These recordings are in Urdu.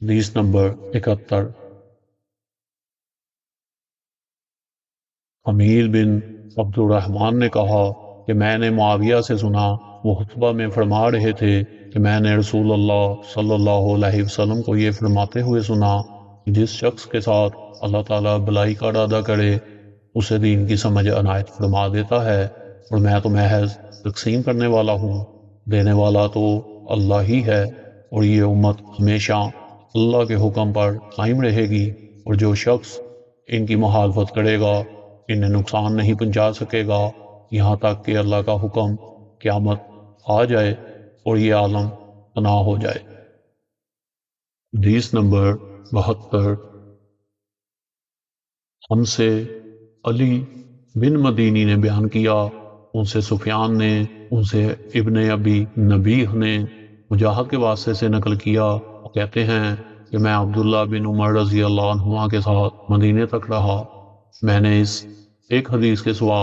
حدیث نمبر 71۔ حمید بن عبد الرحمن نے کہا کہ میں نے معاویہ سے سنا، وہ خطبہ میں فرما رہے تھے کہ میں نے رسول اللہ صلی اللہ علیہ وسلم کو یہ فرماتے ہوئے سنا کہ جس شخص کے ساتھ اللہ تعالیٰ بلائی کا ارادہ کرے اسے دین کی سمجھ عنایت فرما دیتا ہے، اور میں تو محض تقسیم کرنے والا ہوں، دینے والا تو اللہ ہی ہے، اور یہ امت ہمیشہ اللہ کے حکم پر قائم رہے گی، اور جو شخص ان کی مخالفت کرے گا انہیں نقصان نہیں پہنچا سکے گا یہاں تک کہ اللہ کا حکم قیامت آ جائے اور یہ عالم فنا ہو جائے۔ حدیث نمبر 72۔ ہم سے علی بن مدینی نے بیان کیا، ان سے سفیان نے، ان سے ابن ابی نبیہ نے مجاہد کے واسطے سے نقل کیا، وہ کہتے ہیں کہ میں عبداللہ بن عمر رضی اللہ عنہما کے ساتھ مدینے تک رہا، میں نے اس ایک حدیث کے سوا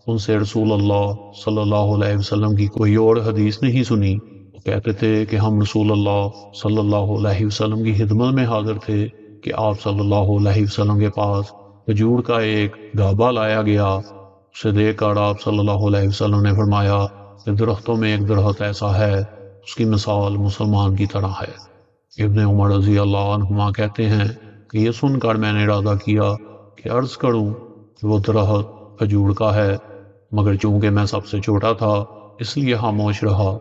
ان سے رسول اللہ صلی اللہ علیہ وسلم کی کوئی اور حدیث نہیں سنی۔ وہ کہتے تھے کہ ہم رسول اللہ صلی اللہ علیہ وسلم کی خدمت میں حاضر تھے کہ آپ صلی اللہ علیہ وسلم کے پاس کھجور کا ایک گھابا لایا گیا، اسے دیکھ کر آپ صلی اللہ علیہ وسلم نے فرمایا کہ درختوں میں ایک درخت ایسا ہے اس کی مثال مسلمان کی طرح ہے۔ ابن عمر رضی اللہ عنہما کہتے ہیں کہ یہ سن کر میں نے ارادہ کیا کہ عرض کروں کہ وہ درخت کھجور کا ہے، مگر چونکہ میں سب سے چھوٹا تھا اس لیے خاموش رہا،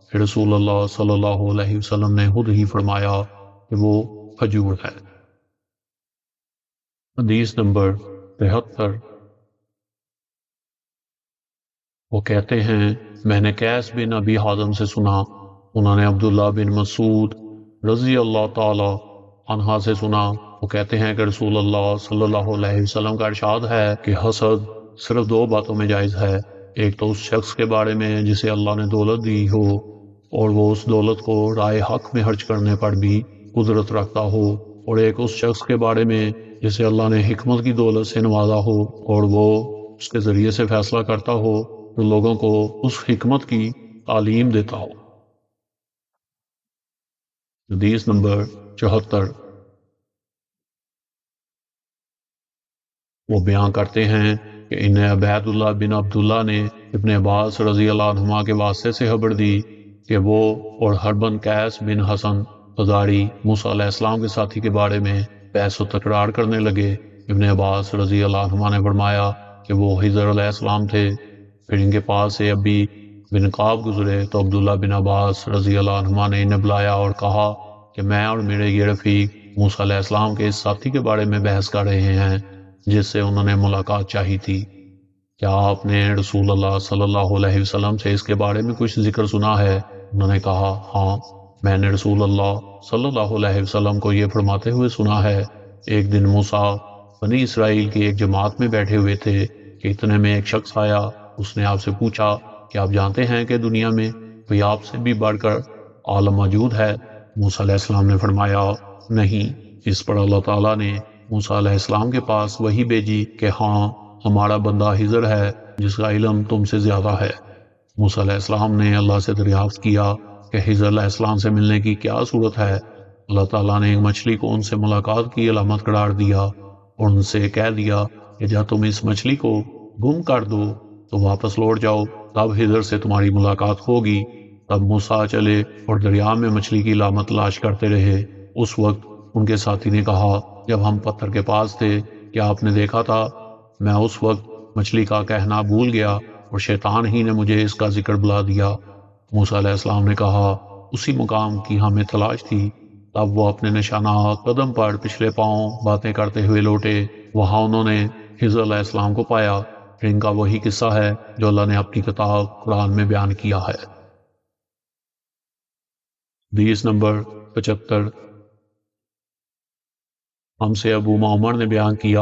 پھر رسول اللہ صلی اللہ علیہ وسلم نے خود ہی فرمایا کہ وہ کھجور ہے۔ حدیث نمبر 73۔ وہ کہتے ہیں میں نے قیس بن ابی حازم سے سنا، انہوں نے عبداللہ بن مسعود رضی اللہ تعالی عنہ سے سنا، وہ کہتے ہیں کہ رسول اللہ صلی اللہ علیہ وسلم کا ارشاد ہے کہ حسد صرف دو باتوں میں جائز ہے، ایک تو اس شخص کے بارے میں جسے اللہ نے دولت دی ہو اور وہ اس دولت کو رائے حق میں خرچ کرنے پر بھی قدرت رکھتا ہو، اور ایک اس شخص کے بارے میں جسے اللہ نے حکمت کی دولت سے نوازا ہو اور وہ اس کے ذریعے سے فیصلہ کرتا ہو تو لوگوں کو اس حکمت کی تعلیم دیتا ہو۔ حدیث نمبر 74۔ وہ بیان کرتے ہیں کہ انہیں عبید اللہ بن عبداللہ نے ابن عباس رضی اللہ عنہما کے واسطے سے خبر دی کہ وہ اور حربن قیس بن حسن غزاری موسیٰ علیہ السلام کے ساتھی کے بارے میں بحث و تکرار کرنے لگے۔ ابن عباس رضی اللہ عنہما نے فرمایا کہ وہ خضر علیہ السلام تھے، پھر ان کے پاس سے ابی بن قاب گزرے تو عبداللہ بن عباس رضی اللہ عنہما نے انہیں بلایا اور کہا کہ میں اور میرے یہ رفیق موسیٰ علیہ السلام کے اس ساتھی کے بارے میں بحث کر رہے ہیں جس سے انہوں نے ملاقات چاہی تھی، کیا آپ نے رسول اللہ صلی اللہ علیہ وسلم سے اس کے بارے میں کچھ ذکر سنا ہے؟ انہوں نے کہا ہاں، میں نے رسول اللہ صلی اللہ علیہ وسلم کو یہ فرماتے ہوئے سنا ہے، ایک دن موسیٰ بنی اسرائیل کی ایک جماعت میں بیٹھے ہوئے تھے کہ اتنے میں ایک شخص آیا، اس نے آپ سے پوچھا کہ آپ جانتے ہیں کہ دنیا میں کوئی آپ سے بھی بڑھ کر عالم موجود ہے؟ موسیٰ علیہ السلام نے فرمایا نہیں۔ اس پر اللہ تعالیٰ نے موسیٰ علیہ السلام کے پاس وحی بھیجی کہ ہاں، ہمارا بندہ خضر ہے جس کا علم تم سے زیادہ ہے۔ موسیٰ علیہ السلام نے اللہ سے دریافت کیا کہ خضر علیہ السلام سے ملنے کی کیا صورت ہے؟ اللہ تعالیٰ نے ایک مچھلی کو ان سے ملاقات کی علامت قرار دیا اور ان سے کہہ دیا کہ جب تم اس مچھلی کو گم کر دو تو واپس لوٹ جاؤ، تب خضر سے تمہاری ملاقات ہوگی۔ تب موسیٰ چلے اور دریا میں مچھلی کی علامت تلاش کرتے رہے۔ اس وقت ان کے ساتھی نے کہا جب ہم پتھر کے پاس تھے کیا آپ نے دیکھا تھا؟ میں اس وقت مچھلی کا کہنا بھول گیا اور شیطان ہی نے مجھے اس کا ذکر بلا دیا۔ موسیٰ علیہ السلام نے کہا اسی مقام کی ہمیں تلاش تھی۔ تب وہ اپنے نشانہ قدم پر پچھلے پاؤں باتیں کرتے ہوئے لوٹے، وہاں انہوں نے خضر علیہ السلام کو پایا۔ پھر ان کا وہی قصہ ہے جو اللہ نے اپنی کتاب قرآن میں بیان کیا ہے۔ حدیث نمبر 75۔ ہم سے ابو معمر نے بیان کیا،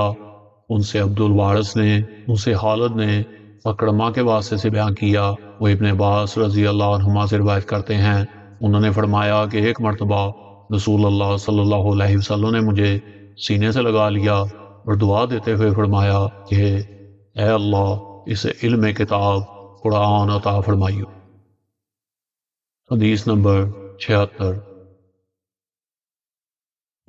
ان سے عبد الوارث نے، ان سے خالد نے اکرمہ کے واسطے سے بیان کیا، وہ ابن عباس رضی اللہ عنہما سے روایت کرتے ہیں، انہوں نے فرمایا کہ ایک مرتبہ رسول اللہ صلی اللہ علیہ وسلم نے مجھے سینے سے لگا لیا اور دعا دیتے ہوئے فرمایا کہ اے اللہ اسے علم کتاب قرآن عطا فرمائیو۔ حدیث نمبر 76۔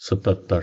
77।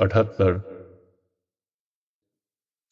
78।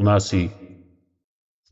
79।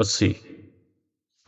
80।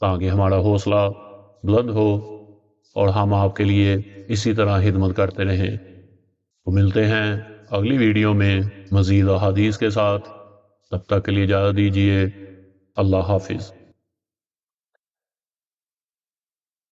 تاکہ ہمارا حوصلہ بلند ہو اور ہم آپ کے لیے اسی طرح خدمت کرتے رہیں۔ تو ملتے ہیں اگلی ویڈیو میں مزید احادیث کے ساتھ، تب تک کے لیے اجازت دیجیے۔ اللہ حافظ۔